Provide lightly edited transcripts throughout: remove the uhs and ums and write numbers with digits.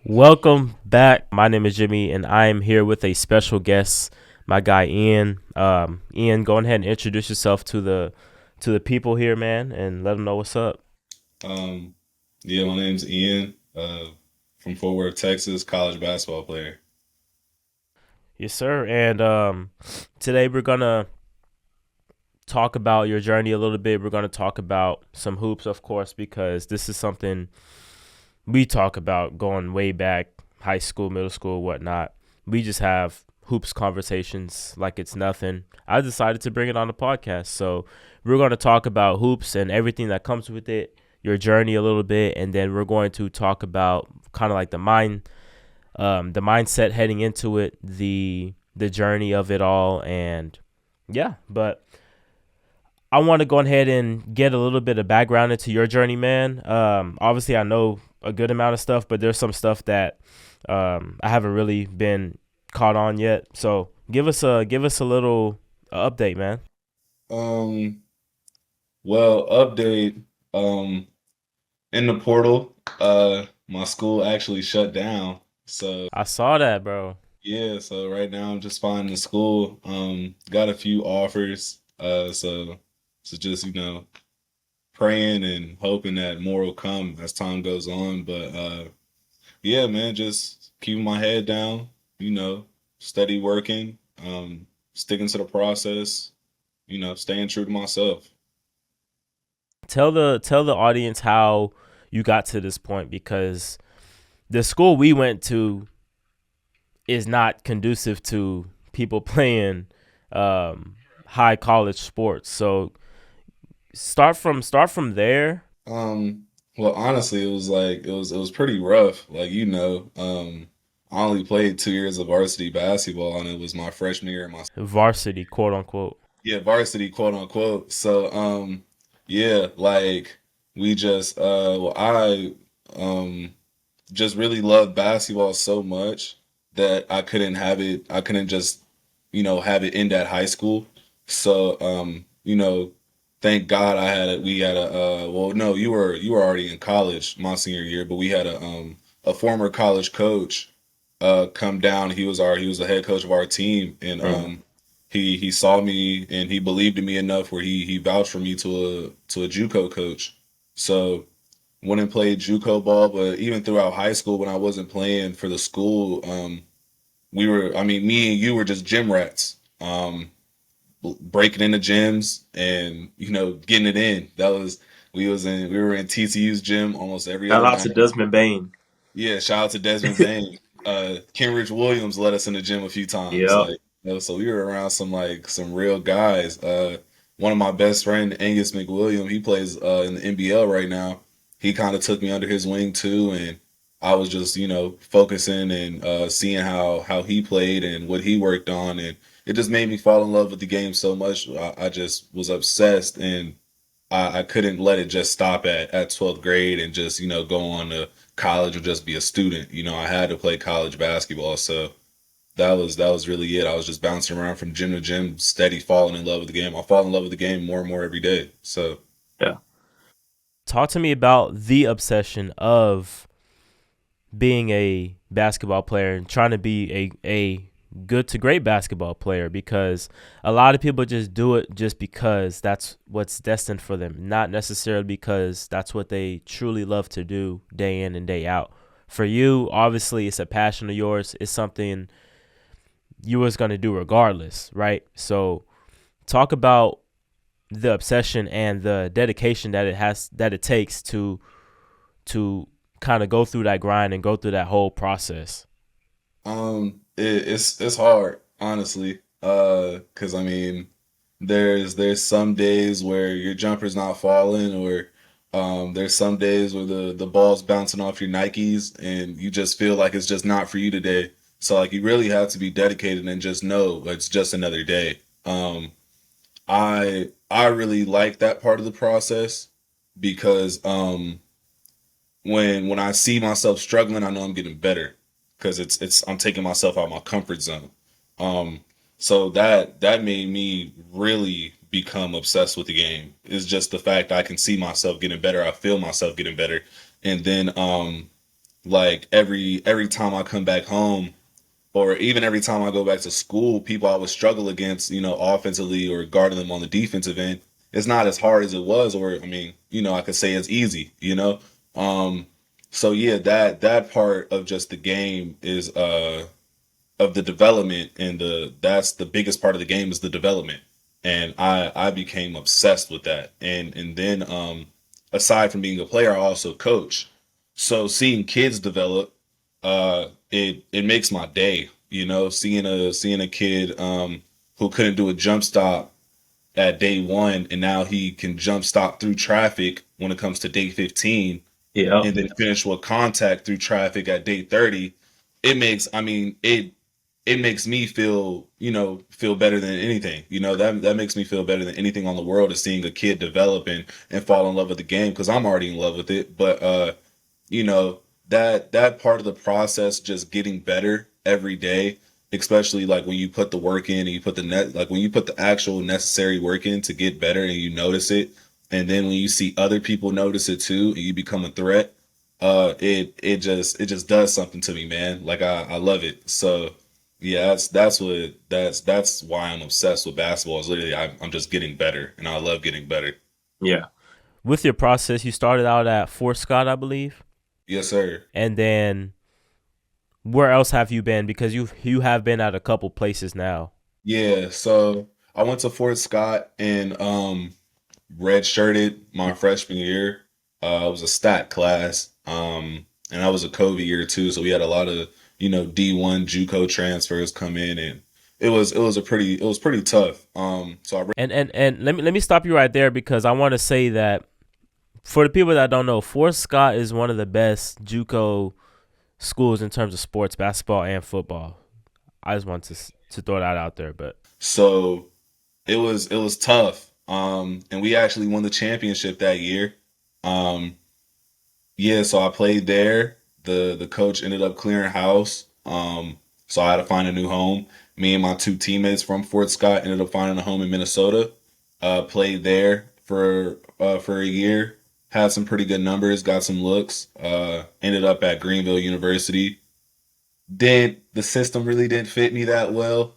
Welcome back. My name is Jimmy, and I am here with a special guest, my guy Ian. Ian, go ahead and introduce yourself to the people here, man, and let them know what's up. Um, yeah, my name's Ian, from Fort Worth, Texas, college basketball player. Yes, sir. And today we're gonna talk about your journey a little bit. We're gonna talk about some hoops, of course, because this is something we talk about going way back, high school, middle school, whatnot. We just have hoops conversations like it's nothing. I decided to bring it on the podcast. So we're going to talk about hoops and everything that comes with it, your journey a little bit, and then we're going to talk about kind of like the mindset heading into it, the journey of it all, and yeah. But I want to go ahead and get a little bit of background into your journey, man. Obviously, I know a good amount of stuff, but there's some stuff that I haven't really been caught on yet. So give us a little update, man. Um, well, update. Um, in the portal, my school actually shut down. So I saw that, bro. yeah, so right now I'm just finding a school. Got a few offers. So just praying and hoping that more will come as time goes on. But yeah, man, just keeping my head down. You know, steady working. Sticking to the process. Staying true to myself. Tell the audience how you got to this point because the school we went to is not conducive to people playing um, high college sports. So start from there. Um, well, honestly, it was pretty rough. I only played 2 years of varsity basketball, and it was my freshman year in my Varsity, quote unquote. yeah, varsity, quote unquote. Yeah, like we just well, I just really loved basketball so much that I couldn't have it. I couldn't just have it end at high school. So thank God I had it. We had a well, no, you were already in college my senior year, but we had a former college coach come down. He was the head coach of our team, and Mm. he saw me and he believed in me enough where he vouched for me to a JUCO coach. So went and played JUCO ball, but even throughout high school when I wasn't playing for the school, me and you were just gym rats, breaking into gyms and getting it in. We were in TCU's gym almost every Shout other out to night. Desmond Bain. Yeah, shout out to Desmond Bain. Kenrich Williams let us in the gym a few times. Yeah. So we were around some real guys. One of my best friend, Angus McWilliam, he plays in the NBL right now. He kind of took me under his wing too, and I was just focusing and seeing how he played and what he worked on, and it just made me fall in love with the game so much. I just was obsessed, and I couldn't let it just stop at 12th grade and just go on to college or just be a student. I had to play college basketball, so that was really it. I was just bouncing around from gym to gym, steady falling in love with the game. I fall in love with the game more and more every day. So Yeah. Talk to me about the obsession of being a basketball player and trying to be a good to great basketball player because a lot of people just do it just because that's what's destined for them, not necessarily because that's what they truly love to do day in and day out. For you, obviously, it's a passion of yours. It's something you was going to do regardless, right? So talk about the obsession and the dedication that it takes to kind of go through that grind and go through that whole process. it's hard, honestly, because there's some days where your jumper's not falling, or there's some days where the ball's bouncing off your Nikes, and you just feel like it's just not for you today. So like you really have to be dedicated and just know it's just another day. I really like that part of the process because when I see myself struggling, I know I'm getting better because it's I'm taking myself out of my comfort zone. Um, so that made me really become obsessed with the game. It's just the fact I can see myself getting better. I feel myself getting better, and then like every time I come back home, or even every time I go back to school, people I would struggle against, offensively or guarding them on the defensive end. It's not as hard as it was, or I mean, I could say it's easy. Um, so yeah, that part of just the game is of the development, and that's the biggest part of the game is the development. And I became obsessed with that. And then aside from being a player, I also coach. So seeing kids develop, it makes my day. Seeing a kid who couldn't do a jump stop at day one, and now he can jump stop through traffic when it comes to day 15, Yeah. and then finish with contact through traffic at day 30. It makes me feel better than anything. That makes me feel better than anything on the world, is seeing a kid develop and fall in love with the game, because I'm already in love with it. But you know that part of the process, just getting better every day, especially like when you put the work in and you put the net like when you put the actual necessary work in to get better, and you notice it, and then when you see other people notice it too, and you become a threat, it just does something to me, man. Like I love it. So yeah, that's why I'm obsessed with basketball. Is literally I'm just getting better, and I love getting better. Yeah. With your process, you started out at Fort Scott, I believe, Yes, sir. and then where else have you been? Because you have been at a couple places now. Yeah, so I went to Fort Scott and redshirted my freshman year. It was a stat class, and that was a COVID year too. So we had a lot of D1 JUCO transfers come in, and it was pretty tough. So I And let me stop you right there because I want to say that for the people that don't know, Fort Scott is one of the best JUCO schools in terms of sports, basketball and football. I just want to throw that out there, but so it was tough. And we actually won the championship that year. Um, Yeah, so I played there. The coach ended up clearing house. So I had to find a new home. Me and my two teammates from Fort Scott ended up finding a home in Minnesota. Played there for a year. Had some pretty good numbers, got some looks. Ended up at Greenville University. Did the system really didn't fit me that well.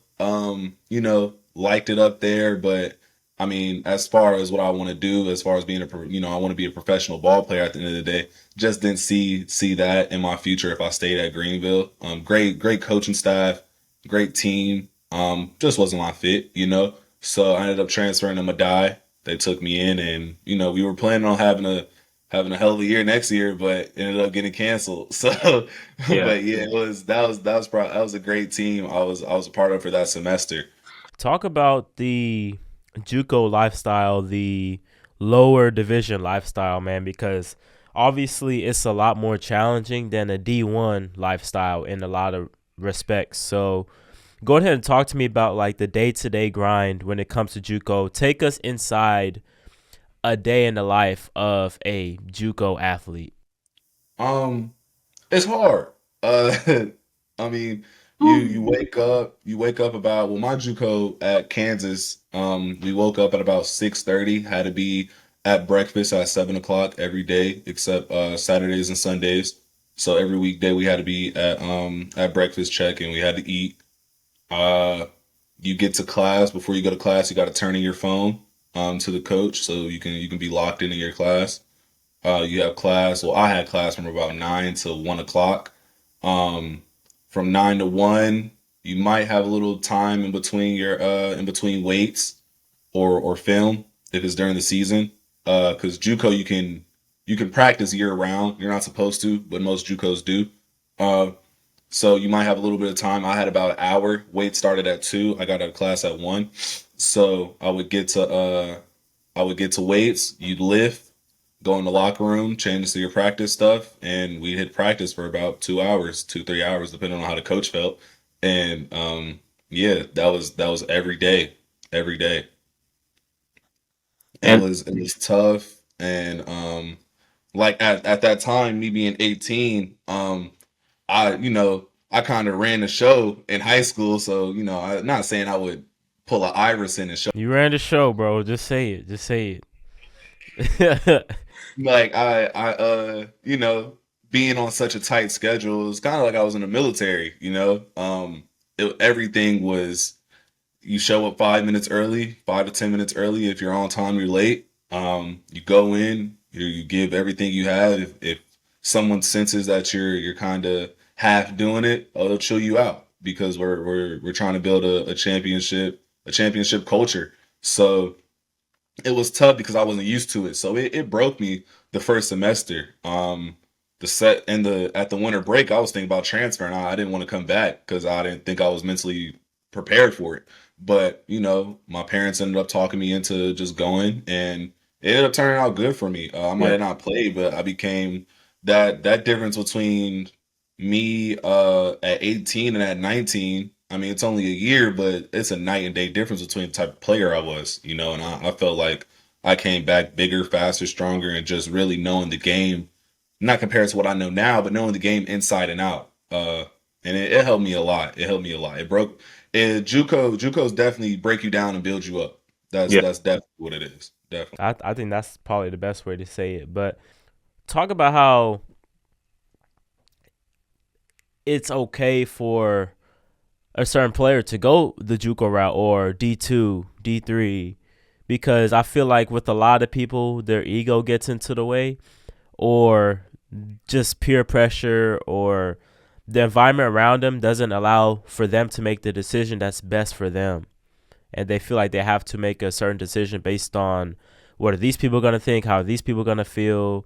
Liked it up there, but I mean, as far as what I want to do, as far as being I want to be a professional ball player at the end of the day. Just didn't see that in my future if I stayed at Greenville. Great coaching staff, great team. Just wasn't my fit. So I ended up transferring to Madai. They took me in, and we were planning on having a hell of a year next year, but ended up getting canceled. So, Yeah. but yeah, that was a great team. I was a part of for that semester. talk about the JUCO lifestyle, the lower division lifestyle, man, because obviously it's a lot more challenging than a D1 lifestyle in a lot of respects. So go ahead and talk to me about like the day-to-day grind when it comes to JUCO. Take us inside a day in the life of a JUCO athlete. Um, it's hard. Uh, I mean, you wake up about, well, my JUCO at Kansas. We woke up at about 6:30. Had to be at breakfast at 7 o'clock every day except Saturdays and Sundays. So every weekday we had to be at breakfast check, and we had to eat. Uh, you get to class. Before you go to class, you got to turn in your phone to the coach so you can be locked into your class. You have class. Well, I had class from about 9 to 1 o'clock. Um, from 9 to 1, you might have a little time in between weights or film if it's during the season. Because JUCO you can practice year round. You're not supposed to, but most JUCOs do. Uh, so you might have a little bit of time. I had about an hour. Weight started at 2. I got out of class at 1. So I would get to weights. You'd lift, go in the locker room, change to your practice stuff, and we hit practice for about 2 hours, 3 hours, depending on how the coach felt. And yeah, that was every day. It And was it was tough, and like at that time, me being 18, I kind of ran the show in high school, so I'm not saying I would pull a Iverson and show. You ran the show, bro. Just say it. Just say it. Like I being on such a tight schedule, it's kind of like I was in the military, you know. Everything was you show up 5 minutes early, 5 to 10 minutes early. If you're on time, you're late. You go in, you give everything you have. If someone senses that you're kind of half doing it, they'll chill you out because we're trying to build a championship culture. So it was tough because I wasn't used to it. So it broke me the first semester. The set and the at the winter break, I was thinking about transferring. I didn't want to come back because I didn't think I was mentally prepared for it. But you know, my parents ended up talking me into just going, and it ended up turning out good for me. I might Yeah. have not played, but I became that difference between me at 18 and at 19. I mean, it's only a year, but it's a night and day difference between the type of player I was, you know, and I felt like I came back bigger, faster, stronger, and just really knowing the game, not compared to what I know now, but knowing the game inside and out. And it helped me a lot. It helped me a lot. JUCO's definitely break you down and build you up. That's Yeah. that's definitely what it is. Definitely. I think that's probably the best way to say it. But talk about how it's okay for a certain player to go the JUCO route or D2, D3, because I feel like with a lot of people, their ego gets into the way, or just peer pressure, or the environment around them doesn't allow for them to make the decision that's best for them. And they feel like they have to make a certain decision based on what are these people going to think, how are these people going to feel,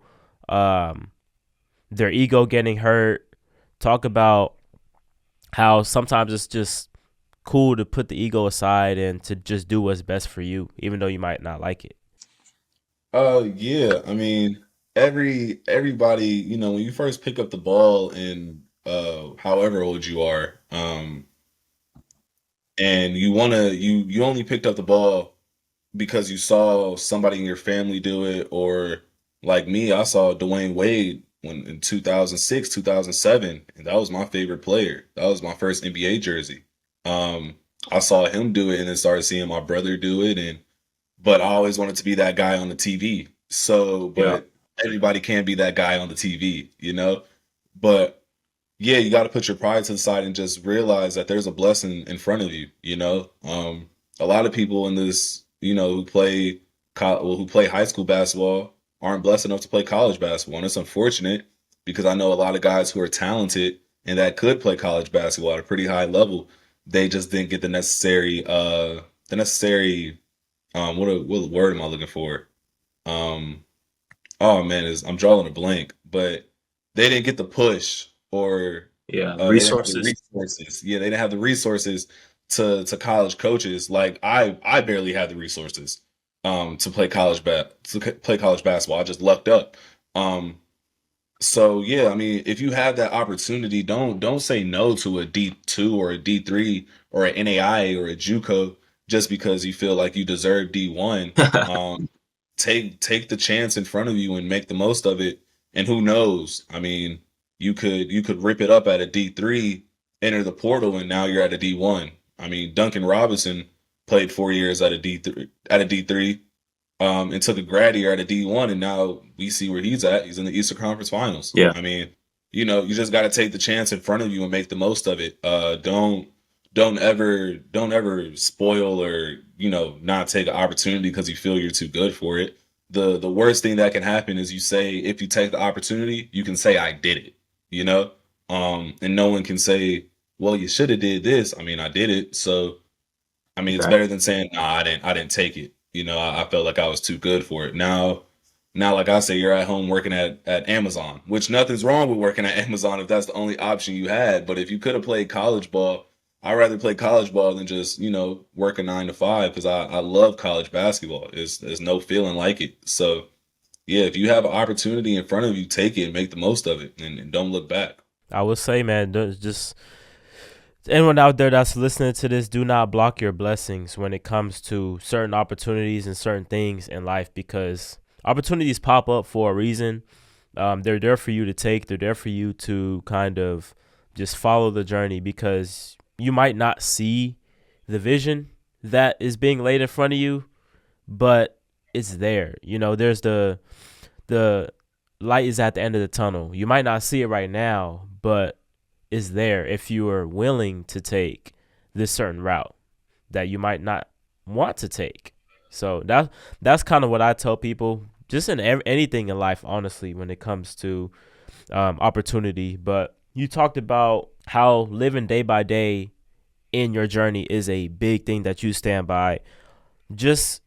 um, their ego getting hurt. Talk about how sometimes it's just cool to put the ego aside and to just do what's best for you, even though you might not like it. Yeah. I mean, everybody, you know, when you first pick up the ball and however old you are, and you only picked up the ball because you saw somebody in your family do it, or like me, I saw Dwayne Wade when in 2006, 2007, and that was my favorite player. That was my first NBA jersey. Um, I saw him do it and then started seeing my brother do it, and but I always wanted to be that guy on the TV. So, Yeah. but everybody can't be that guy on the TV, you know? But yeah, you got to put your pride to the side and just realize that there's a blessing in front of you, you know? A lot of people in this, you know, who play high school basketball aren't blessed enough to play college basketball. And it's unfortunate because I know a lot of guys who are talented and that could play college basketball at a pretty high level. They just didn't get the necessary what word am I looking for? Um, oh man, is I'm drawing a blank, but they didn't get the push or Yeah. they didn't have the Resources. resources. Yeah, they didn't have the resources to college coaches. Like I barely had the resources to play college basketball. I just lucked up. Um, so yeah, I mean, if you have that opportunity, don't say no to a D2 or a D3 or an NAI or a JUCO just because you feel like you deserve D1. Um, take the chance in front of you and make the most of it. And who knows? I mean, you could rip it up at a D3, enter the portal, and now you're at a D1. I mean, Duncan Robinson played 4 years at a D3, and took a grad year at a D1, and now we see where he's at. He's in the Eastern Conference Finals. Yeah. I mean, you know, you just got to take the chance in front of you and make the most of it. Don't ever spoil or not take an opportunity because you feel you're too good for it. The worst thing that can happen is you say if you take the opportunity, you can say I did it. You know, and no one can say, well, you should have did this. I mean, I did it, so I mean, it's Right. better than saying, "Nah, I didn't take it." You know, I felt like I was too good for it. Now, like I say, you're at home working at Amazon, which nothing's wrong with working at Amazon if that's the only option you had. But if you could have played college ball, I'd rather play college ball than just work a 9 to 5 because I love college basketball. There's no feeling like it. So yeah, if you have an opportunity in front of you, take it and make the most of it, and don't look back. I would say, man, just anyone out there that's listening to this, do not block your blessings when it comes to certain opportunities and certain things in life, because opportunities pop up for a reason. They're there for you to take. They're there for you to kind of just follow the journey, because you might not see the vision that is being laid in front of you, but it's there. There's the light is at the end of the tunnel. You might not see it right now, but it's there if you are willing to take this certain route that you might not want to take. So that's kind of what I tell people, just in anything in life, honestly, when it comes to opportunity. But you talked about how living day by day in your journey is a big thing that you stand by. Just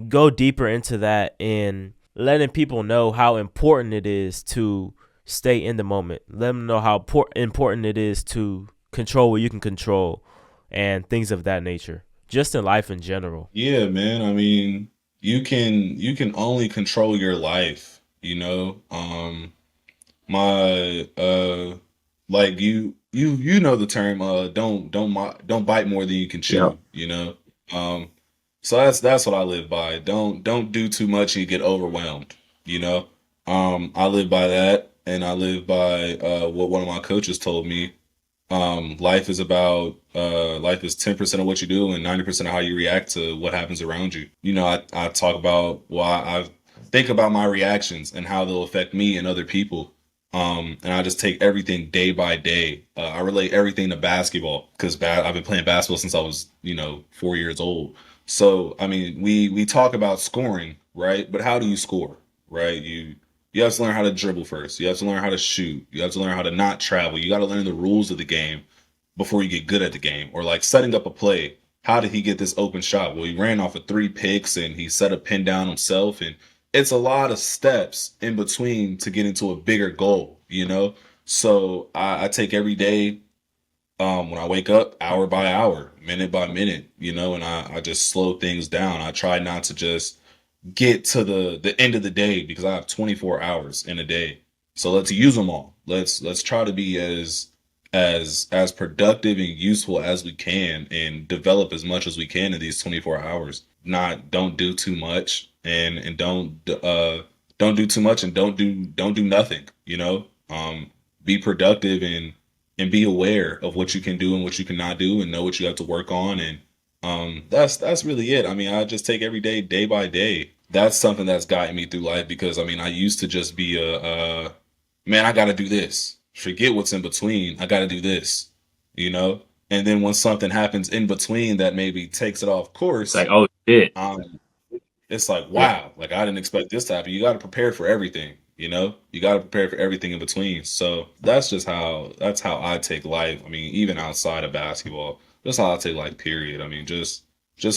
go deeper into that and letting people know how important it is to stay in the moment. Let them know how important it is to control what you can control and things of that nature. Just in life in general. Yeah, man. I mean, you can only control your life, you know. My like you know the term don't bite more than you can Yep. chew, you know. Um so that's what I live by. Don't do too much and you get overwhelmed, you know. I live by that, and I live by what one of my coaches told me. Life is 10% of what you do and 90% of how you react to what happens around you. You know, I talk about, well, I think about my reactions and how they'll affect me and other people. And I just take everything day by day. I relate everything to basketball because I've been playing basketball since I was, 4 years old. So, I mean, we talk about scoring, right? But how do you score, right? You have to learn how to dribble first. You have to learn how to shoot. You have to learn how to not travel. You got to learn the rules of the game before you get good at the game. Or like setting up a play. How did he get this open shot? Well, he ran off of 3 picks and he set a pin down himself. And it's a lot of steps in between to get into a bigger goal, you know? So I take every day, when I wake up, hour by hour, minute by minute, and I just slow things down. I try not to just get to the end of the day because I have 24 hours in a day. So let's use them all. Let's try to be as productive and useful as we can and develop as much as we can in these 24 hours. Not don't do too much and don't do too much and don't do nothing, be productive and be aware of what you can do and what you cannot do and know what you have to work on. And that's really it. I mean, I just take every day, day by day. That's something that's gotten me through life because I mean, I used to just be a man, I got to do this. Forget what's in between. I got to do this, you know? And then when something happens in between that maybe takes it off It's like, course, oh shit. um, it's like, Yeah. wow, like I didn't expect this to happen. You got to prepare for everything, You got to prepare for everything in between. So that's how I take life. I mean, even outside of basketball, that's how I take life. Period. I mean, just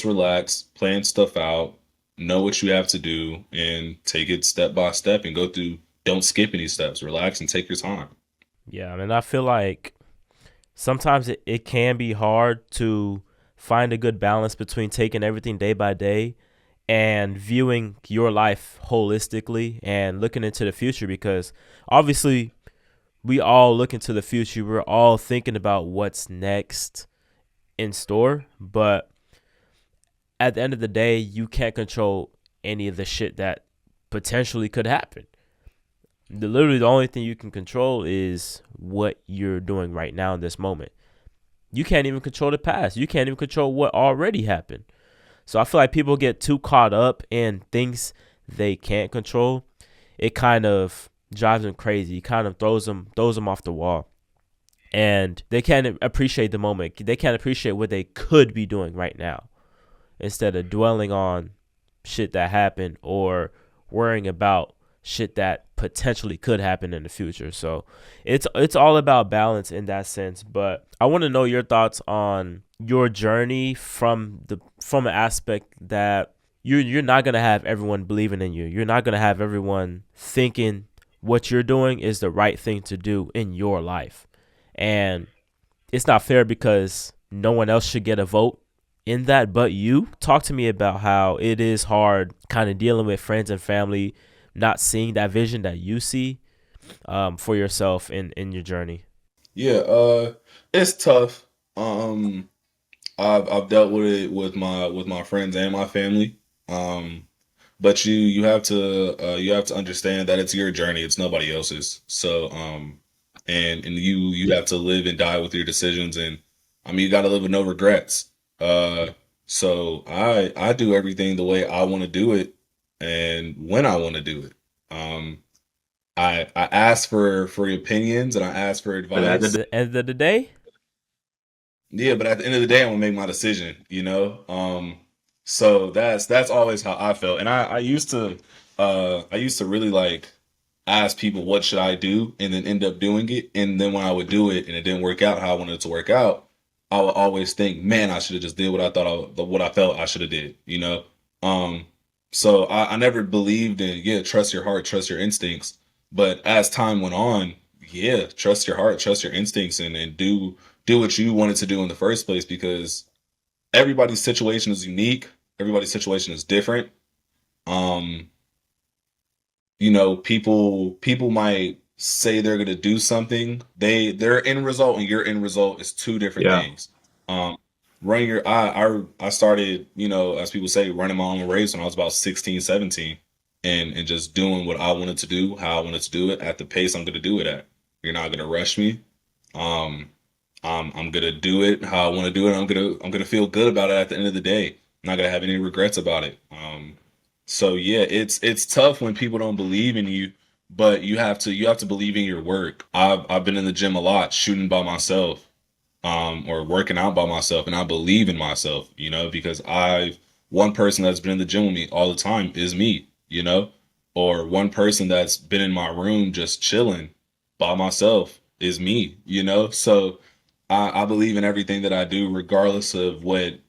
relax, plan stuff out, know what you have to do, and take it step by step and go through. Don't skip any steps. Relax and take your time. Yeah, I mean, I feel like sometimes it can be hard to find a good balance between taking everything day by day and viewing your life holistically and looking into the future, because obviously we all look into the future. We're all thinking about what's next in store, but at the end of the day, you can't control any of the shit that potentially could happen. Literally, the only thing you can control is what you're doing right now in this moment. You can't even control the past. You can't even control what already happened. So I feel like people get too caught up in things they can't control. It kind of drives them crazy. It kind of throws them off the wall, and they can't appreciate the moment. They can't appreciate what they could be doing right now instead of dwelling on shit that happened or worrying about shit that potentially could happen in the future. So it's all about balance in that sense. But I want to know your thoughts on your journey from an aspect that you're not gonna have everyone believing in you. You're not gonna have everyone thinking what you're doing is the right thing to do in your life. And it's not fair because no one else should get a vote in that but you. Talk to me about how it is hard kind of dealing with friends and family not seeing that vision that you see for yourself in your journey. Yeah, it's tough. I've dealt with it with my friends and my family. But you have to understand that it's your journey, it's nobody else's. So and you have to live and die with your decisions, and I mean you got to live with no regrets. So I do everything the way I want to do it and when I want to do it. Um I ask for opinions and I ask for But at advice. the The end of the day, Yeah, but at the end of the day, I'm gonna make my decision, you know. So that's always how I felt, and I used to really like ask people what should I do, and then end up doing it, and then when I would do it and it didn't work out how I wanted it to work out, I would always think, man, I should have just did what I thought what I felt I should have did, you know. Um, so I never believed in trust your heart, trust your instincts, but as time went on, yeah, trust your heart, trust your instincts, and do what you wanted to do in the first place because everybody's situation is unique. Everybody's situation is different. Um, people might say they're gonna do something. Their end result and your end result is two different yeah, things. Um, running your I started, as people say, running my own race when I was about 16, 17, and just doing what I wanted to do, how I wanted to do it at the pace I'm gonna do it at. You're not gonna rush me. Um, I'm gonna do it how I want to do it. I'm gonna feel good about it at the end of the day. I'm not gonna have any regrets about it. So yeah, it's tough when people don't believe in you, but you have to believe in your work. I've been in the gym a lot, shooting by myself, or working out by myself, and I believe in myself, because one person that's been in the gym with me all the time is me, or one person that's been in my room just chilling by myself is me, So I believe in everything that I do, regardless of what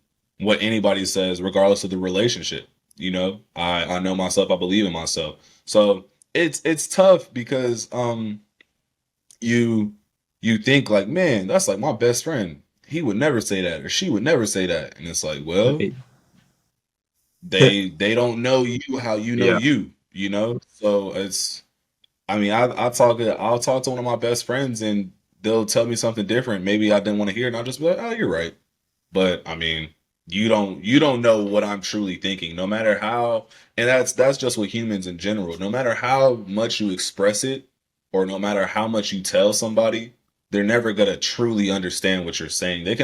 anybody says, regardless of the relationship. I know myself. I believe in myself. So it's tough because you you think like, man, that's like my best friend. He would never say that, or she would never say that, and it's like, well, right. they don't know you how you know Yeah, you. So it's I mean, I'll talk to one of my best friends and they'll tell me something different. Maybe I didn't want to hear it, and I'll just be like, oh, you're right. But I mean, you don't know what I'm truly thinking, no matter how, and that's just with humans in general. No matter how much you express it, or no matter how much you tell somebody, they're never gonna truly understand what you're saying. They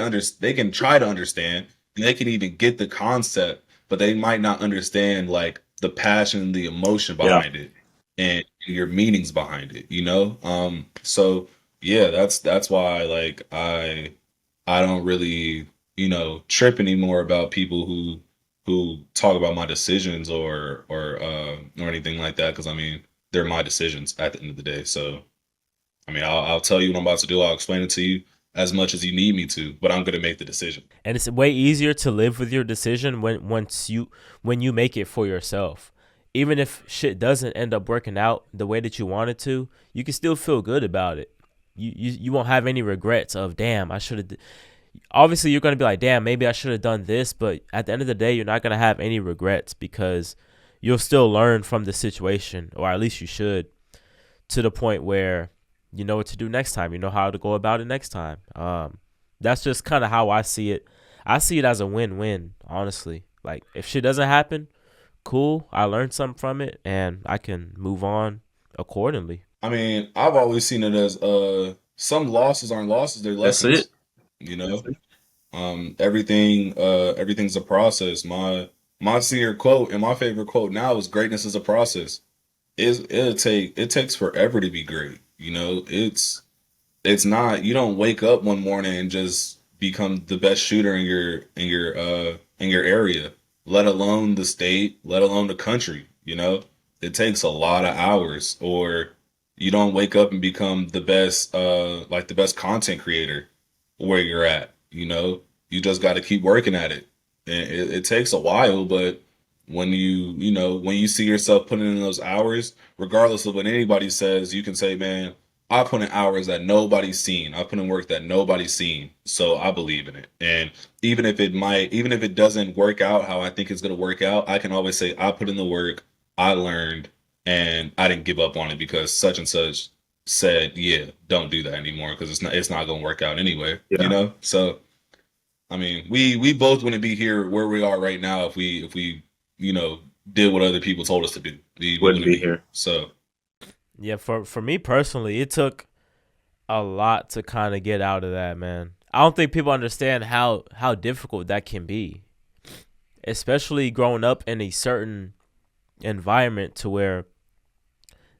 can try to understand, and they can even get the concept, but they might not understand like the passion, the emotion yeah. behind it, and your meanings behind it. So yeah, that's why like I don't really, trip anymore about people who talk about my decisions or anything like that because I mean they're my decisions at the end of the day. So I mean I'll tell you what I'm about to do. I'll explain it to you as much as you need me to, but I'm gonna make the decision. and it's way easier to live with your decision when you make it for yourself. Even if shit doesn't end up working out the way that you want it to, you can still feel good about it. You won't have any regrets of damn I should have. Obviously, you're gonna be like damn maybe I should have done this, but at the end of the day, you're not gonna have any regrets because you'll still learn from the situation, or at least you should, to the point where you know what to do next time. You know how to go about it next time. That's just kind of how I see it. I see it as a win-win, honestly. Like if shit doesn't happen, cool. I learned something from it, and I can move on accordingly. I mean, I've always seen it as some losses aren't losses, they're That's it. lessons. You know? Everything's a process. My senior quote and my favorite quote now is greatness is a process. It takes forever to be great. It's not you don't wake up one morning and just become the best shooter in your area, let alone the state, let alone the country. It takes a lot of hours, or you don't wake up and become the best content creator where you're at. You just got to keep working at it. And it takes a while, but when you see yourself putting in those hours, regardless of what anybody says, you can say, man, I put in hours that nobody's seen. I put in work that nobody's seen. So I believe in it. And even if it doesn't work out how I think it's going to work out, I can always say, I put in the work, I learned, and I didn't give up on it because such and such said, yeah, don't do that anymore because it's not going to work out anyway, Yeah, So, I mean, we both wouldn't be here where we are right now if we, you know, did what other people told us to do. We wouldn't wouldn't be be here. here. So, Yeah, for me personally, it took a lot to kind of get out of that, man. I don't think people understand how difficult that can be, especially growing up in a certain environment to where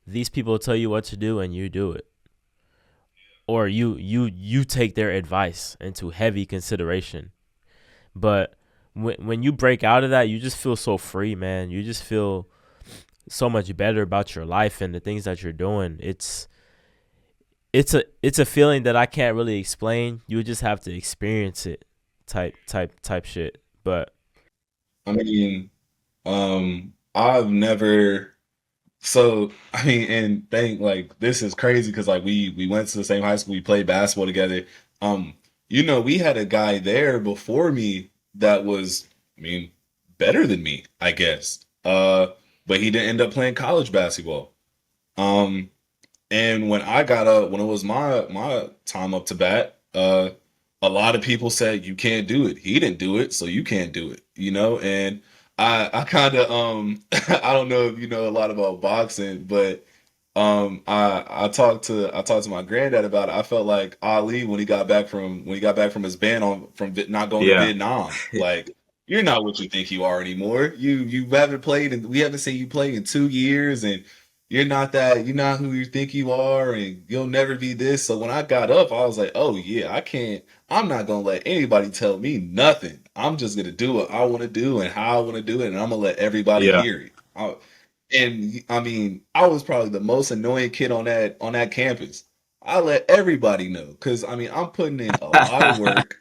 these people tell you what to do and you do it, or you take their advice into heavy consideration. But when you break out of that, you just feel so free, man. You just feel so much better about your life and the things that you're doing. It's a feeling that I can't really explain. You just have to experience it, type shit. But I mean, I've never. So I mean, and think like this is crazy because like we went to the same high school, we played basketball together. Um, we had a guy there before me that was, I mean, better than me, I guess. But he didn't end up playing college basketball. Um, and when I got up, when it was my time up to bat, a lot of people said you can't do it. He didn't do it, so you can't do it. And I kind of I don't know if you know a lot about boxing, but I talked to my granddad about it. I felt like Ali when he got back from his ban on from not going to Yeah. Vietnam. Like you're not what you think you are anymore. You haven't played and we haven't seen you play in 2 years, and you're not who you think you are, and you'll never be this. So when I got up, I was like, oh yeah, I'm not gonna let anybody tell me nothing. I'm just gonna do what I want to do and how I want to do it, and I'm gonna let everybody Yeah. hear it. And I mean, I was probably the most annoying kid on that campus. I let everybody know because I mean, I'm putting in a lot of work,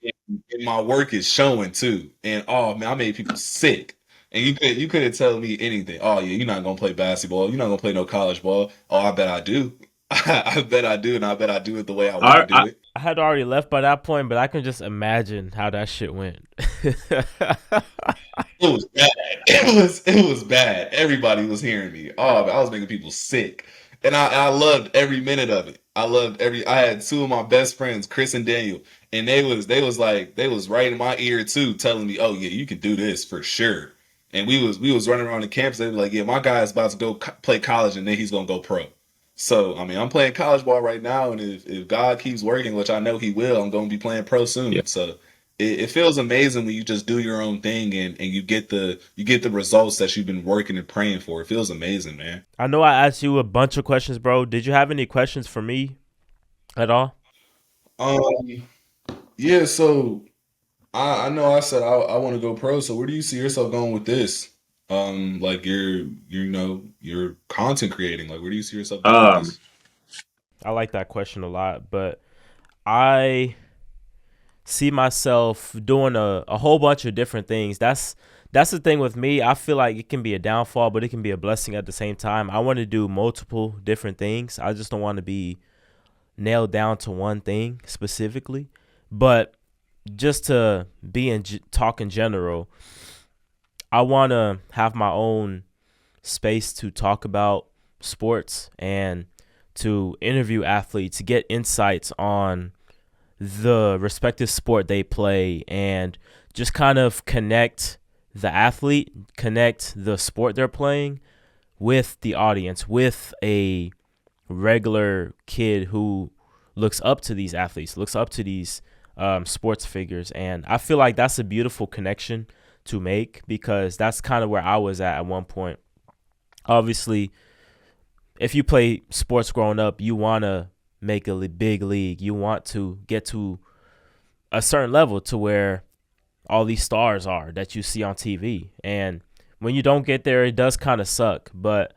and my work is showing too. And oh man, I made people sick. And you couldn't tell me anything. Oh yeah, you're not gonna play basketball. You're not gonna play no college ball. Oh, I bet I do. I bet I do, and I bet I do it the way I want to I, do I, it. I had already left by that point, but I can just imagine how that shit went. It was bad. It was bad. Everybody was hearing me. Oh, I was making people sick, and I loved every minute of it. I loved every. I had two of my best friends, Chris and Daniel, and they was right in my ear too, telling me, "Oh yeah, you can do this for sure." And we was running around the campus. They were like, "Yeah, my guy's about to go play college, and then he's gonna go pro." So I mean, I'm playing college ball right now, and if God keeps working, which I know He will, I'm gonna be playing pro yeah. soon. So it feels amazing when you just do your own thing, and you get the results that you've been working and praying for. It feels amazing, man. I know I asked you a bunch of questions, bro. Did you have any questions for me at all? Um, yeah. So I know I said I want to go pro. So where do you see yourself going with this? Like you're content creating. Like where do you see yourself going with Um, this? I like that question a lot, but I see myself doing a whole bunch of different things. That's the thing with me. I feel like it can be a downfall, but it can be a blessing at the same time. I want to do multiple different things. I just don't want to be nailed down to one thing specifically. But just to be in talk in general, I want to have my own space to talk about sports and to interview athletes, to get insights on the respective sport they play, and just kind of connect the athlete, connect the sport they're playing with the audience, with a regular kid who looks up to these athletes, looks up to these sports figures. And I feel like that's a beautiful connection to make because that's kind of where I was at one point. Obviously, if you play sports growing up, you want to make a big league. You want to get to a certain level to where all these stars are that you see on TV. And when you don't get there, it does kind of suck, but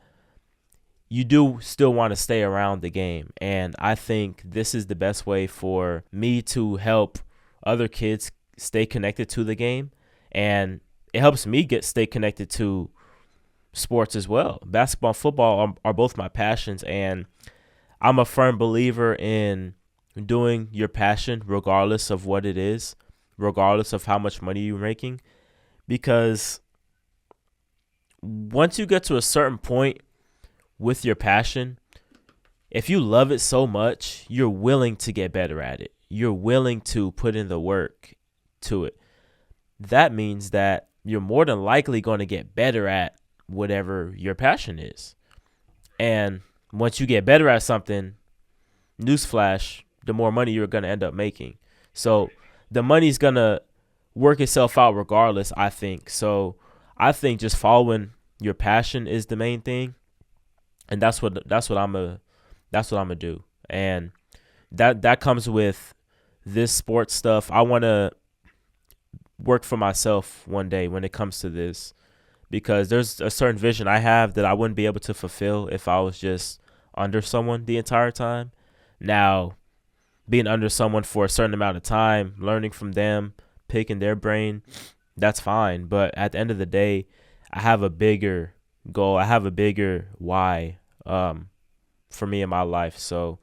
you do still want to stay around the game. And I think this is the best way for me to help other kids stay connected to the game. And it helps me stay connected to sports as well. Basketball and football are both my passions, and I'm a firm believer in doing your passion regardless of what it is, regardless of how much money you're making, because once you get to a certain point with your passion, if you love it so much, you're willing to get better at it. You're willing to put in the work to it. That means that you're more than likely going to get better at whatever your passion is. And once you get better at something, newsflash, the more money you're going to end up making. So the money's going to work itself out regardless, I think. So I think just following your passion is the main thing. and that's what I'm gonna do. And that comes with this sports stuff. I want to work for myself one day when it comes to this, because there's a certain vision I have that I wouldn't be able to fulfill if I was just under someone the entire time. Now, being under someone for a certain amount of time, learning from them, picking their brain, that's fine. But at the end of the day, I have a bigger goal. I have a bigger why for me in my life. So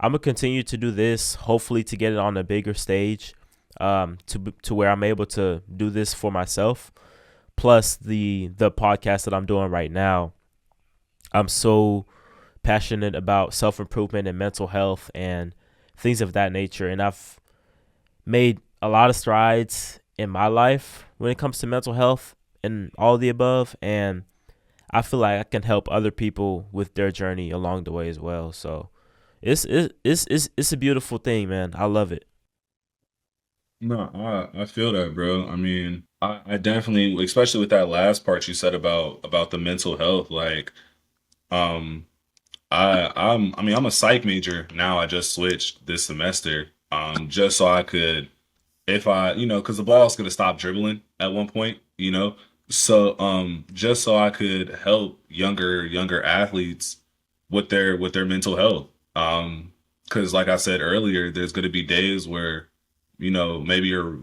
I'm gonna continue to do this, hopefully to get it on a bigger stage, to where I'm able to do this for myself. Plus the podcast that I'm doing right now, I'm so passionate about self improvement and mental health and things of that nature, and I've made a lot of strides in my life when it comes to mental health and all of the above, and I feel like I can help other people with their journey along the way as well. So it's a beautiful thing, man. I love it. No, I feel that, bro. I mean, I definitely, especially with that last part you said about the mental health, like, um, I mean, I'm a psych major now. I just switched this semester, just so I could, if I, because the ball's gonna stop dribbling at one point, so just so I could help younger athletes with their mental health. Because like I said earlier, there's gonna be days where, maybe you're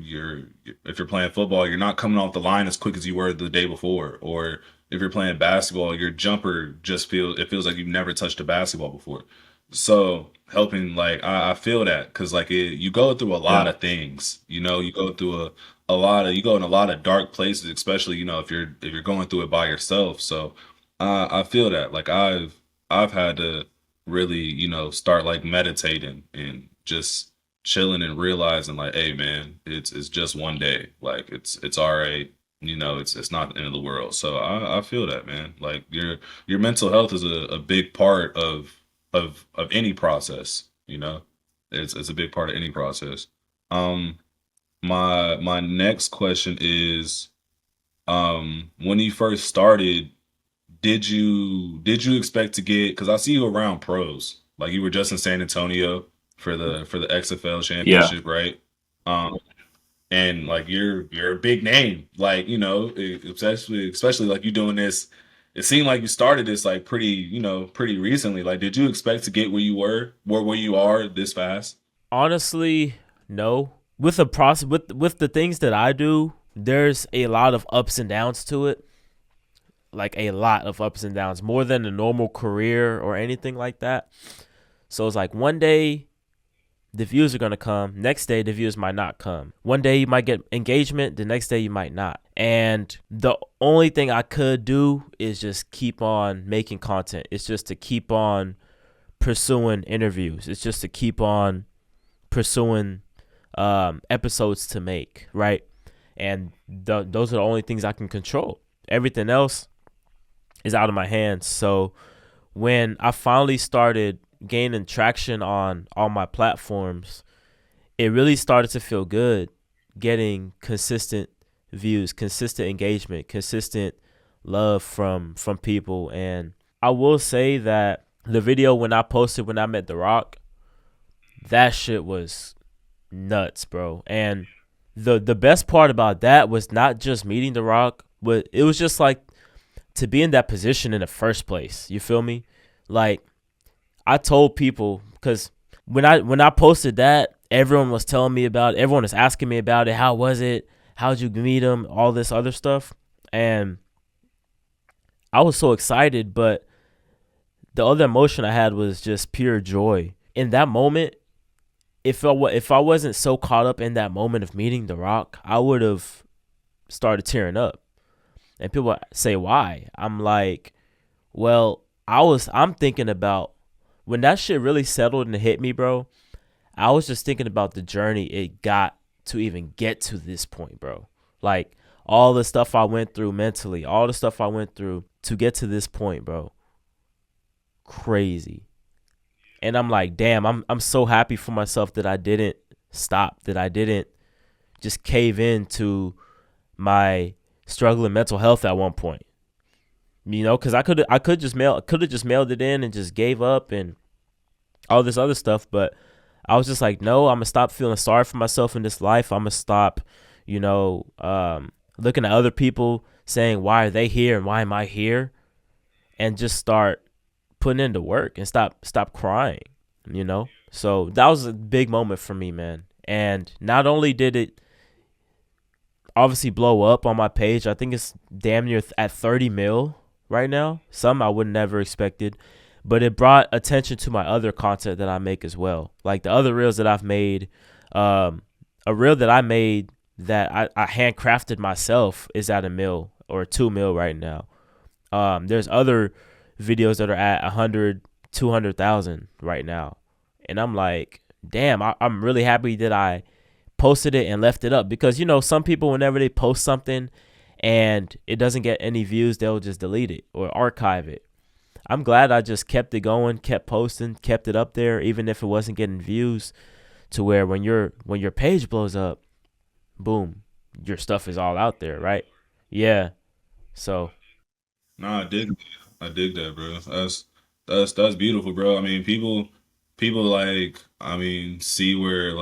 if you're playing football, you're not coming off the line as quick as you were the day before, or if you're playing basketball, your jumper just feels like you've never touched a basketball before. So helping, like, I feel that, because like you go through a lot Yeah. of things, you go through a lot of, you go in a lot of dark places, especially, if you're going through it by yourself. So I feel that, like, I've had to really, start like meditating and just chilling and realizing, like, hey man, it's just one day. Like, it's all right. It's not the end of the world. So I feel that, man. Like, your mental health is a big part of any process, it's a big part of any process. Um my next question is, when you first started, did you expect to get, because I see you around pros, like you were just in San Antonio for the XFL Yeah. championship, right? Um and like you're a big name, like, especially like you doing this. It seemed like you started this like pretty recently. Like, did you expect to get where you are this fast? Honestly, no. With the process, with the things that I do, there's a lot of ups and downs to it. Like a lot of ups and downs, more than a normal career or anything like that. So it's like one day the views are gonna come. Next day the views might not come. One day you might get engagement, the next day you might not. And the only thing I could do is just keep on making content. It's just to keep on pursuing interviews. It's just to keep on pursuing episodes to make, right? And those are the only things I can control. Everything else is out of my hands. So when I finally started gaining traction on all my platforms, it really started to feel good getting consistent views, consistent engagement, consistent love from people. And I will say that the video when I posted when I met The Rock, that shit was nuts, bro. And the best part about that was not just meeting The Rock, but it was just like to be in that position in the first place. You feel me? Like, I told people, because when I posted that, everyone was telling me about it. Everyone was asking me about it. How was it? How'd you meet him? All this other stuff. And I was so excited, but the other emotion I had was just pure joy. In that moment, if I wasn't so caught up in that moment of meeting The Rock, I would have started tearing up. And people say why? I'm like, well, I'm thinking about when that shit really settled and hit me, bro. I was just thinking about the journey it got to even get to this point, bro. Like, all the stuff I went through mentally, all the stuff I went through to get to this point, bro. Crazy. And I'm like, damn, I'm so happy for myself that I didn't stop, that I didn't just cave in to my struggling mental health at one point. Because I could have just mailed it in and just gave up and all this other stuff, but I was just like, no, I'm gonna stop feeling sorry for myself in this life. I'm gonna stop, you know, looking at other people saying why are they here and why am I here, and just start putting into work and stop crying. So that was a big moment for me, man. And not only did it obviously blow up on my page, I think it's damn near at 30 mil right now. Some I would never expected, but it brought attention to my other content that I make as well. Like the other reels that I've made, a reel that I made that I handcrafted myself is at a mil or 2 mil right now. There's other videos that are at 100, 200,000 right now. And I'm like, damn, I'm really happy that I posted it and left it up, because some people, whenever they post something and it doesn't get any views, they'll just delete it or archive it. I'm glad I just kept it going, kept posting, kept it up there, even if it wasn't getting views, to where when your page blows up, boom, your stuff is all out there, right? Yeah. So Nah, I dig that, bro. That's beautiful, bro. I mean, people like, I mean, see where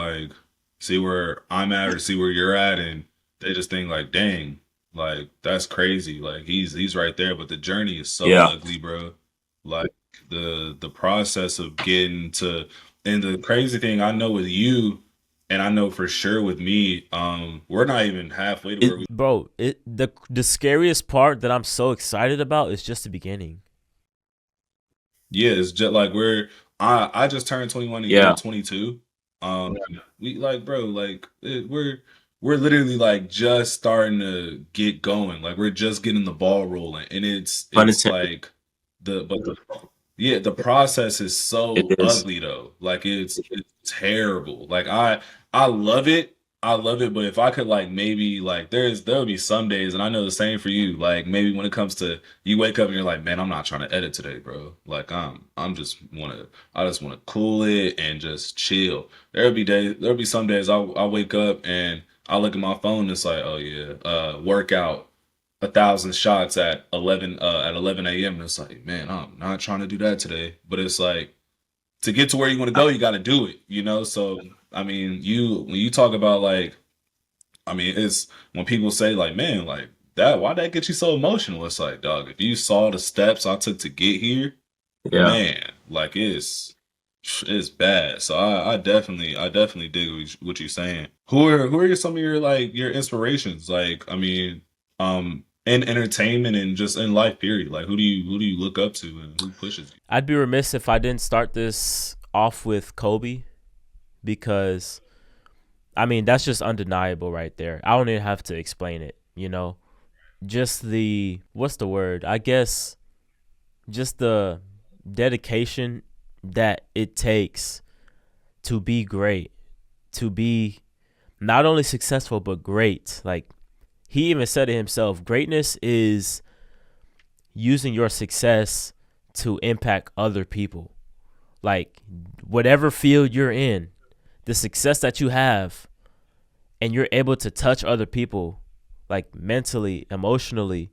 I'm at or see where you're at, and they just think like, dang, like that's crazy. Like he's right there, but the journey is so Yeah. ugly, bro. Like the process of getting to, and the crazy thing I know with you, and I know for sure with me, we're not even halfway to It, where we. bro, the scariest part that I'm so excited about is just the beginning. Yeah, it's just like I just turned 21 and you're yeah. 22. We like, bro, like we're literally like just starting to get going. Like we're just getting the ball rolling, and Pun it's intended. like the yeah, the process is It so is. ugly though. Like it's terrible. Like I love it. I love it, but if I could like maybe like there'll be some days, and I know the same for you. Like maybe when it comes to, you wake up and you're like, man, I'm not trying to edit today, bro. Like I just wanna cool it and just chill. There'll be some days I wake up and I look at my phone and it's like, oh yeah, workout 1,000 shots at 11 a.m. And it's like, man, I'm not trying to do that today. But it's like, to get to where you want to go, you got to do it, you know? So, I mean, when you talk about like, I mean, it's when people say like, man, like that, why'd that get you so emotional? It's like, dog, if you saw the steps I took to get here, Yeah. man, like it's bad. So I definitely dig what you're saying. Who are some of your like your inspirations? Like, I mean, in entertainment and just in life, period. Like, who do you look up to and who pushes you? I'd be remiss if I didn't start this off with Kobe, because I mean that's just undeniable right there. I don't even have to explain it. Just the, what's the word? I guess just the dedication that it takes to be great, to be not only successful but great. Like he even said it himself, greatness is using your success to impact other people. Like whatever field you're in, the success that you have, and you're able to touch other people, like mentally, emotionally,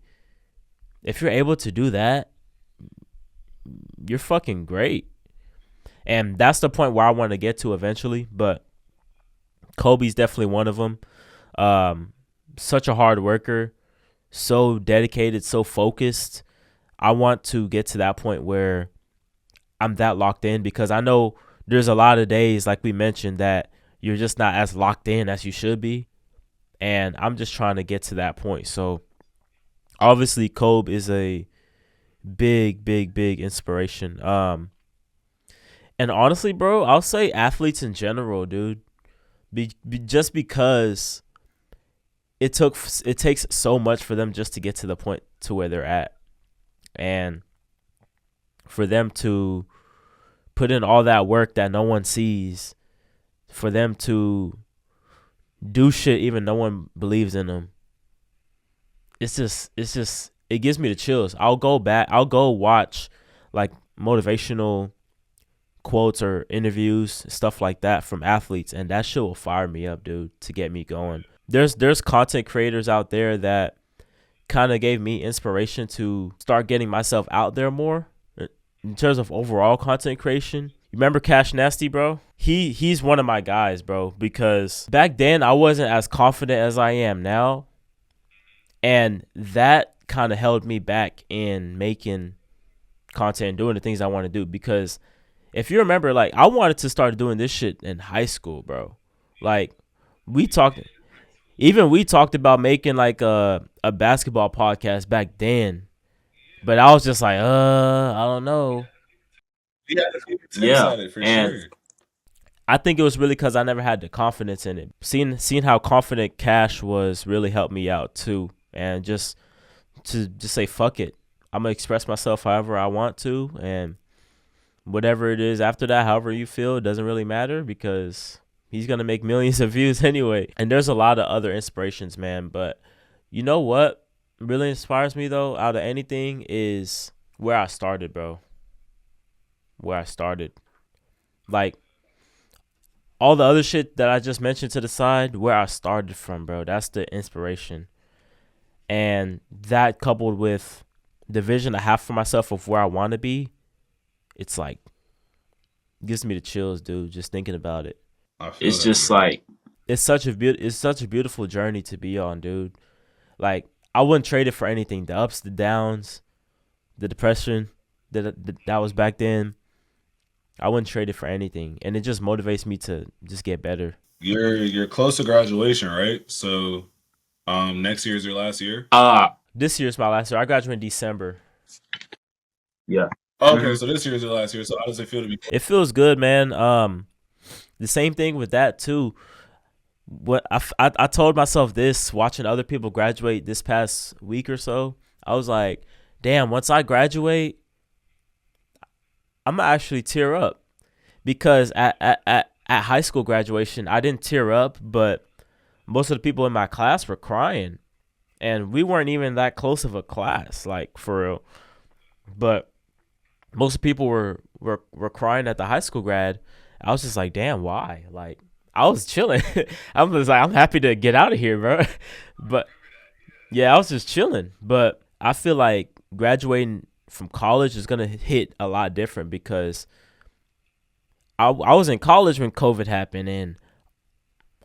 if you're able to do that, you're fucking great. And that's the point where I want to get to eventually. But Kobe's definitely one of them. Such a hard worker, so dedicated, so focused. I want to get to that point where I'm that locked in, because I know there's a lot of days, like we mentioned, that you're just not as locked in as you should be. And I'm just trying to get to that point. So obviously Kobe is a big, big, big inspiration. And honestly, bro, I'll say athletes in general, dude. Just because it takes so much for them just to get to the point to where they're at, and for them to put in all that work that no one sees, for them to do shit even no one believes in them. It's just it gives me the chills. I'll go watch like motivational quotes or interviews, stuff like that from athletes, and that shit will fire me up, dude, to get me going. There's content creators out there that kind of gave me inspiration to start getting myself out there more in terms of overall content creation. You remember Cash Nasty, bro? He's one of my guys, bro, because back then I wasn't as confident as I am now, and that kind of held me back in making content and doing the things I want to do. Because if you remember, like, I wanted to start doing this shit in high school, bro. Like, we talked, even we talked about making like a basketball podcast back then, but I was just like, I don't know. He had a few attempts Yeah, at it for and sure. I think it was really because I never had the confidence in it. Seeing how confident Cash was really helped me out too, and just to just say fuck it, I'm gonna express myself however I want to, and whatever it is after that, however you feel, it doesn't really matter because he's gonna make millions of views anyway. And there's a lot of other inspirations, man. But you know what really inspires me though, out of anything, is where I started, bro. Where I started, like all the other shit that I just mentioned to the side, where I started from, bro. That's the inspiration, and that coupled with the vision I have for myself of where I want to be, it's like gives me the chills, dude. Just thinking about it. I feel it's that, just bro. like, It's such a beautiful journey to be on, dude. Like I wouldn't trade it for anything. The ups, the downs, the depression that was back then. I wouldn't trade it for anything, and it just motivates me to just get better. You're close to graduation, right? So next year is your last year. This year's my last year. I graduate in December. yeah. Okay, so this year is your last year. So how does it feel to be? It feels good, man. The same thing with that too. What I told myself this watching other people graduate this past week or so. I was like, damn, once I graduate, I'm gonna actually tear up because at high school graduation, I didn't tear up, but most of the people in my class were crying, and we weren't even that close of a class, like for real. But most people were crying at the high school grad. I was just like, damn, why? Like I was chilling. I was like, I'm happy to get out of here, bro. But yeah, I was just chilling. But I feel like graduating from college is gonna hit a lot different because I was in college when COVID happened and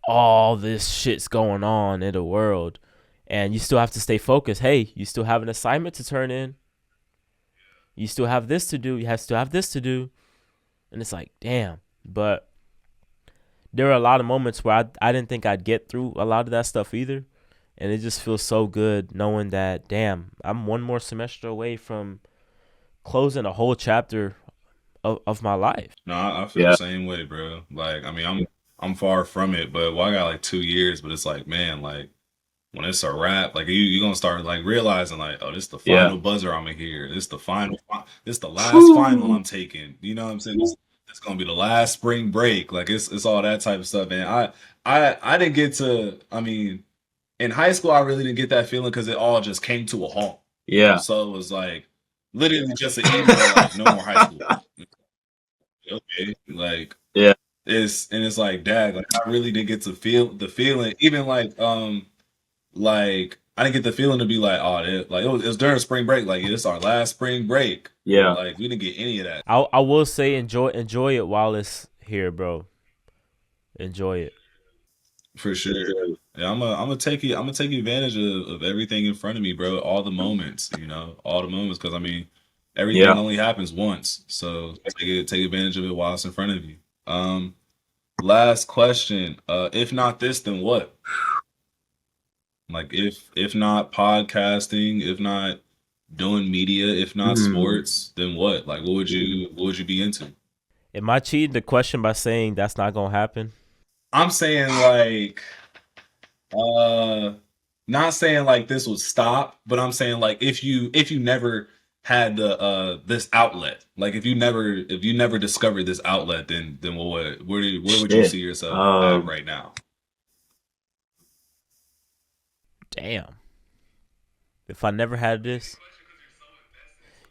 all this shit's going on in the world, and you still have to stay focused. Hey, you still have an assignment to turn in. You still have this to do. You have still have this to do, and it's like, damn. But there were a lot of moments where I didn't think I'd get through a lot of that stuff either, and it just feels so good knowing that, damn, I'm one more semester away from closing a whole chapter of my life. No, I feel the Yeah. same way, bro. Like, I mean, I'm far from it, but well, I got like 2 years, but it's like, man, like when it's a wrap, like you gonna start like realizing like, oh, this is the Yeah. final buzzer I'm gonna hear. This the final. This the last final Whew. I'm taking. You know what I'm saying? It's gonna be the last spring break. Like it's all that type of stuff. And I didn't get to. I mean, in high school, I really didn't get that feeling because it all just came to a halt. Yeah. So it was like literally just an email, like no more high school. Okay, like Yeah. it's like dad, like I really didn't get to feel the feeling, even like I didn't get the feeling to be like, oh, like it was during spring break, like it's our last spring break. Yeah. Like we didn't get any of that I will say enjoy it while it's here, bro. Enjoy it. for sure. Yeah, I'm gonna take it. I'm gonna take advantage of everything in front of me, bro. All the moments, all the moments, because I mean, everything Yeah. only happens once, so take advantage of it while it's in front of you. Um, Last question. If not this, then what? Like if not podcasting, if not doing media, if not Hmm. sports, then what? Like what would you be into? Am I cheating the question by saying that's not gonna happen? I'm saying like uh not saying like this would stop, but I'm saying like if you never had the this outlet, like if you never discovered this outlet, then where would you Shit. see yourself at right now? Damn. If I never had this,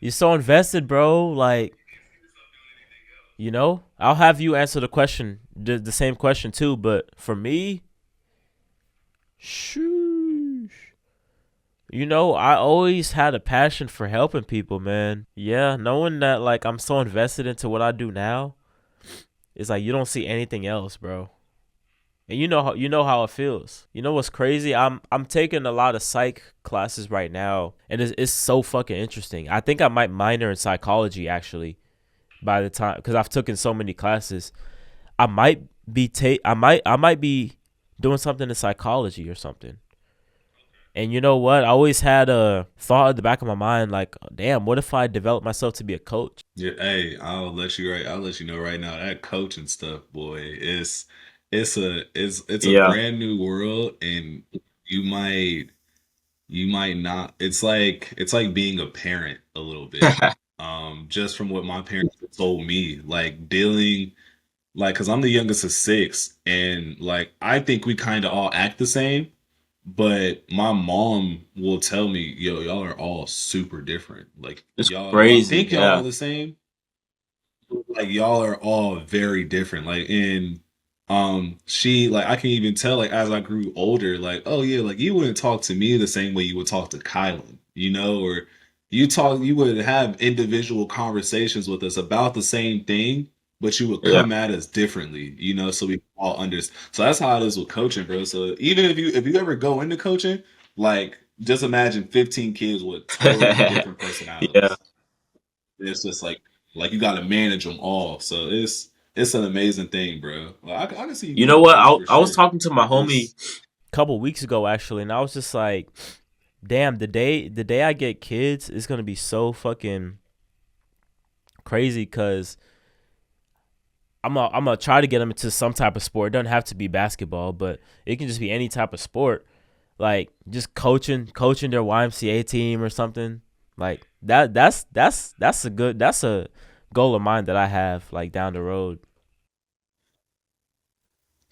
you're so invested, bro. Like, I'll have you answer the question, the same question too. But for me, shoosh, I always had a passion for helping people, man. Yeah, knowing that like I'm so invested into what I do now, it's like you don't see anything else, bro. And you know how it feels. You know what's crazy? I'm taking a lot of psych classes right now, and it's so fucking interesting. I think I might minor in psychology actually by the time because I've taken so many classes. I might be doing something in psychology or something. And you know what? I always had a thought at the back of my mind, like, damn, what if I develop myself to be a coach? Yeah, hey, I'll let you know right now that coaching stuff, boy, it's a Yeah. brand new world, and you might you might not. It's like being a parent a little bit. Just from what my parents told me, like dealing like because I'm the youngest of six, and like I think we kind of all act the same, but my mom will tell me, yo, y'all are all super different. Like It's y'all crazy. think y'all Yeah. are the same, like y'all are all very different. Like and she like I can even tell like as I grew older, like, oh yeah, like you wouldn't talk to me the same way you would talk to Kylan, or you would have individual conversations with us about the same thing, but you would Yeah. come at us differently, so we all understand. So that's how it is with coaching, bro. So even if you ever go into coaching, like just imagine 15 kids with totally different Yeah. personalities. It's just like you got to manage them all. So it's an amazing thing, bro. Like, I can see you You being know a what? coach for I was sure. talking to my homie. It's A couple weeks ago actually, and I was just like, damn, the day I get kids is gonna be so fucking crazy because I'm gonna try to get them into some type of sport. It doesn't have to be basketball, but it can just be any type of sport. Like just coaching their YMCA team or something. Like that's a goal of mine that I have like down the road.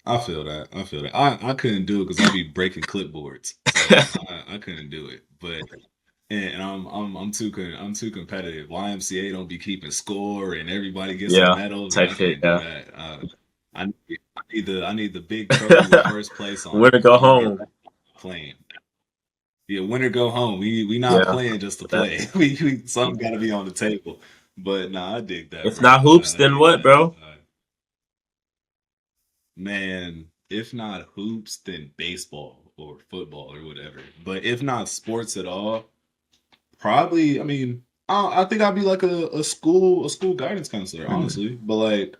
I feel that. I feel that. I couldn't do it because I'd be breaking clipboards, so I couldn't do it. But and I'm too competitive. YMCA don't be keeping score, and everybody gets some Yeah. medals, and Type I shit. can't do Yeah. that. I need the big trophy with first place on Where it. to If go I don't get home? that, I'm playing. Yeah, win or go home. We not Yeah. playing just to Yeah. play. We something got to be on the table. But nah, I dig that, If bro. not hoops, I then dig what, that. bro? Man, if not hoops, then baseball or football or whatever. But if not sports at all, probably. I mean, I think I'd be like a school guidance counselor, Mm. honestly. But like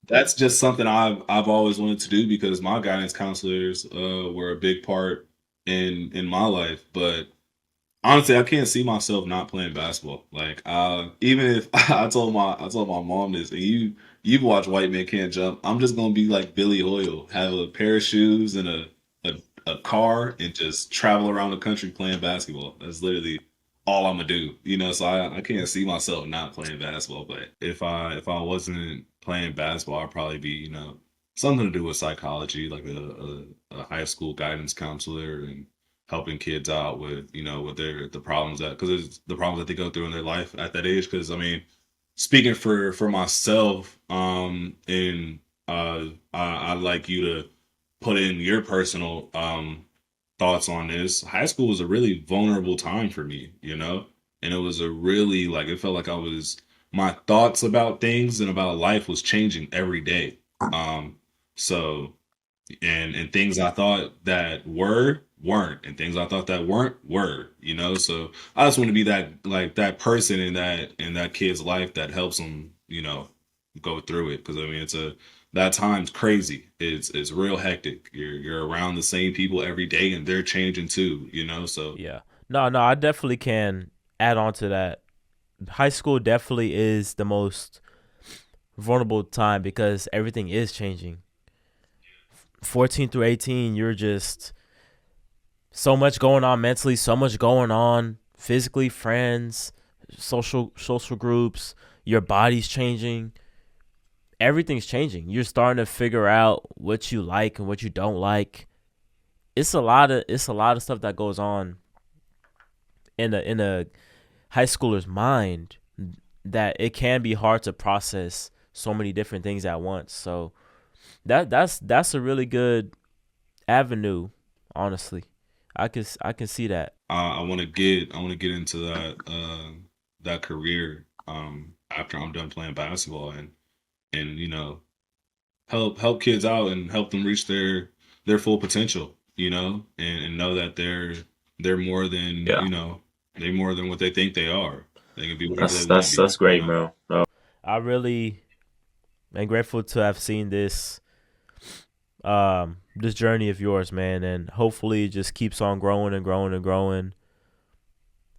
that's just something I've always wanted to do because my guidance counselors were a big part in my life. But honestly, I can't see myself not playing basketball. Like, even if I told my mom this, and you've watched White Men Can't Jump. I'm just gonna be like Billy Hoyle, have a pair of shoes and a car, and just travel around the country playing basketball. That's literally all I'm gonna do. So I can't see myself not playing basketball. But if I wasn't playing basketball, I'd probably be something to do with psychology, like a high school guidance counselor and helping kids out with with the problems that because it's the problems that they go through in their life at that age. Because I mean, speaking for myself, and I'd like you to put in your personal thoughts on this. High school was a really vulnerable time for me, and it was a really like it felt like I was my thoughts about things and about life was changing every day. So and things I thought that were weren't, and things I thought that weren't were. So I just want to be that like that person in that kid's life that helps them go through it because I mean that time's crazy. It's real hectic. You're around the same people every day and they're changing too. So Yeah. No, no, I definitely can add on to that. High school definitely is the most vulnerable time because everything is changing. 14 through 18, you're just so much going on mentally, so much going on physically, friends, social groups, your body's changing. Everything's changing. You're starting to figure out what you like and what you don't like. It's a lot of stuff that goes on in a high schooler's mind that it can be hard to process so many different things at once. So that's a really good avenue, honestly. I can see that. I want to get into that career after I'm done playing basketball, and help kids out and help them reach their full potential, and know that they're more than, Yeah. they're more than what they think they are. They can be whatever they That's want to that's be, that's great, bro. I really am grateful to have seen this journey of yours, man, and hopefully it just keeps on growing and growing and growing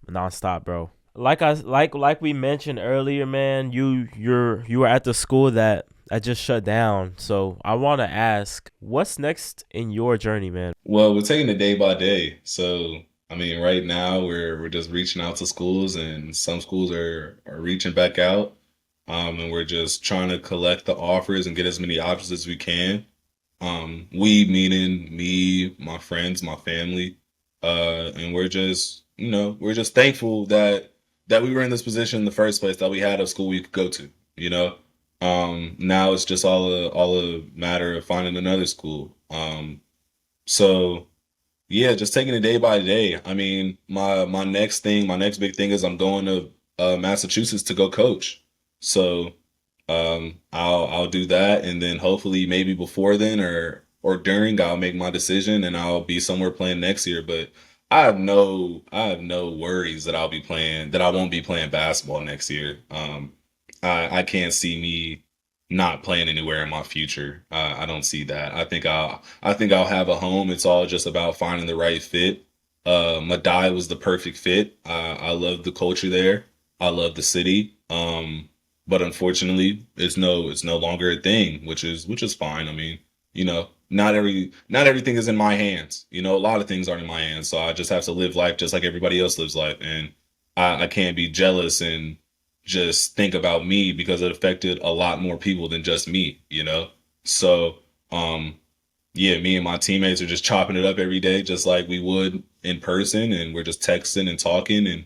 nonstop, bro. Like we mentioned earlier, man, you were at the school that I just shut down. So I want to ask, what's next in your journey, man? Well, we're taking it day by day. So, I mean, right now we're just reaching out to schools, and some schools are reaching back out. And we're just trying to collect the offers and get as many options as we can. We meaning me, my friends, my family, and we're just thankful that we were in this position in the first place, that we had a school we could go to. Now it's just all a matter of finding another school. So yeah, just taking it day by day. I mean, my next big thing is I'm going to Massachusetts to go coach. So I'll do that, and then hopefully maybe before then or during, I'll make my decision and I'll be somewhere playing next year. But I have no worries that I won't be playing basketball next year. I can't see me not playing anywhere in my future. I don't see that. I think I'll have a home. It's all just about finding the right fit. Madai was the perfect fit. I love the culture there. I love the city. But unfortunately, it's no longer a thing, which is fine. I mean, not everything is in my hands. A lot of things aren't in my hands, so I just have to live life just like everybody else lives life, and I can't be jealous and just think about me because it affected a lot more people than just me. So, um, yeah, me and my teammates are just chopping it up every day, just like we would in person, and we're just texting and talking and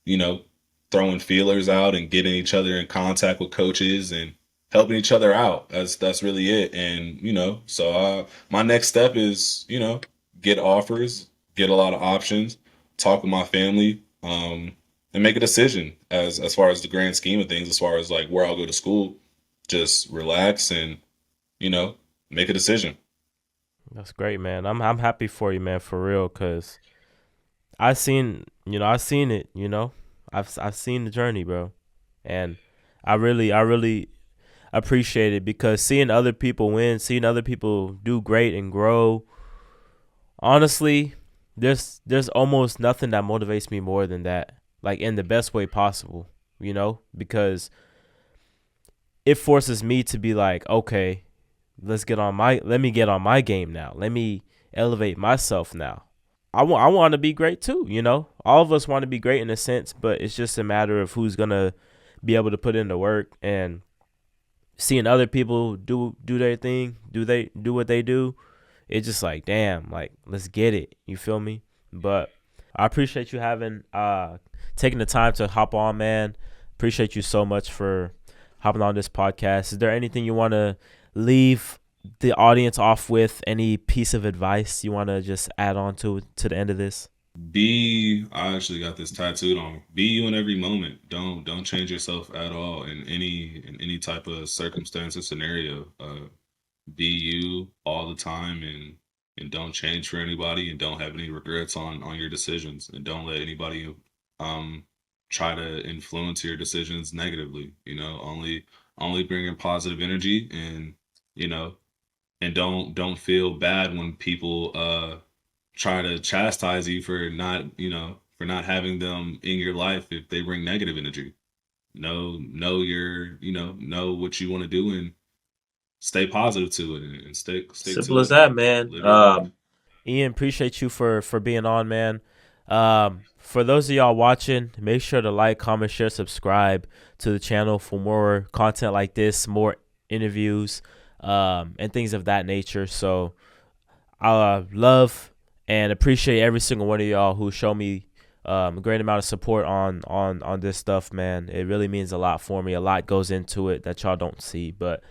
you know, throwing feelers out and getting each other in contact with coaches and helping each other out. That's really it. And so my next step is get offers, get a lot of options, talk with my family, and make a decision as far as the grand scheme of things, as far as like where I'll go to school. Just relax and you know make a decision. That's great, man. I'm happy for you, man, for real, cause I seen it, I've seen the journey, bro, and I really appreciate it because seeing other people win, seeing other people do great and grow. Honestly, there's almost nothing that motivates me more than that, like in the best way possible, because it forces me to be like, okay, let me get on my game now. Let me elevate myself now. I want to be great too. All of us want to be great in a sense, but it's just a matter of who's going to be able to put in the work, and seeing other people do their thing, they do what they do. It's just like, damn, like let's get it. You feel me? But I appreciate you having taking the time to hop on, man. Appreciate you so much for hopping on this podcast. Is there anything you want to leave the audience off with? Any piece of advice you want to just add on to the end of this? I actually got this tattooed on. Be you in every moment. Don't change yourself at all in any type of circumstance or scenario. Be you all the time, and don't change for anybody, and don't have any regrets on your decisions, and don't let anybody um try to influence your decisions negatively. Only bring in positive energy, and you know and don't feel bad when people try to chastise you for not having them in your life if they bring negative energy. Know what you want to do, and stay positive to it, and stick Simple to as it, that, and man. live your life. Ian, appreciate you for being on, man. For those of y'all watching, make sure to like, comment, share, subscribe to the channel for more content like this, more interviews, and things of that nature. So I love and appreciate every single one of y'all who show me a great amount of support on this stuff, man. It really means a lot for me. A lot goes into it that y'all don't see, but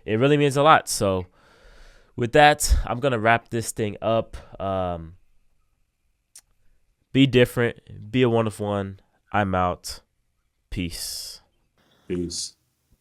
it really means a lot. So with that, I'm gonna wrap this thing up. Be different. Be a wonderful one. I'm out. Peace. Peace.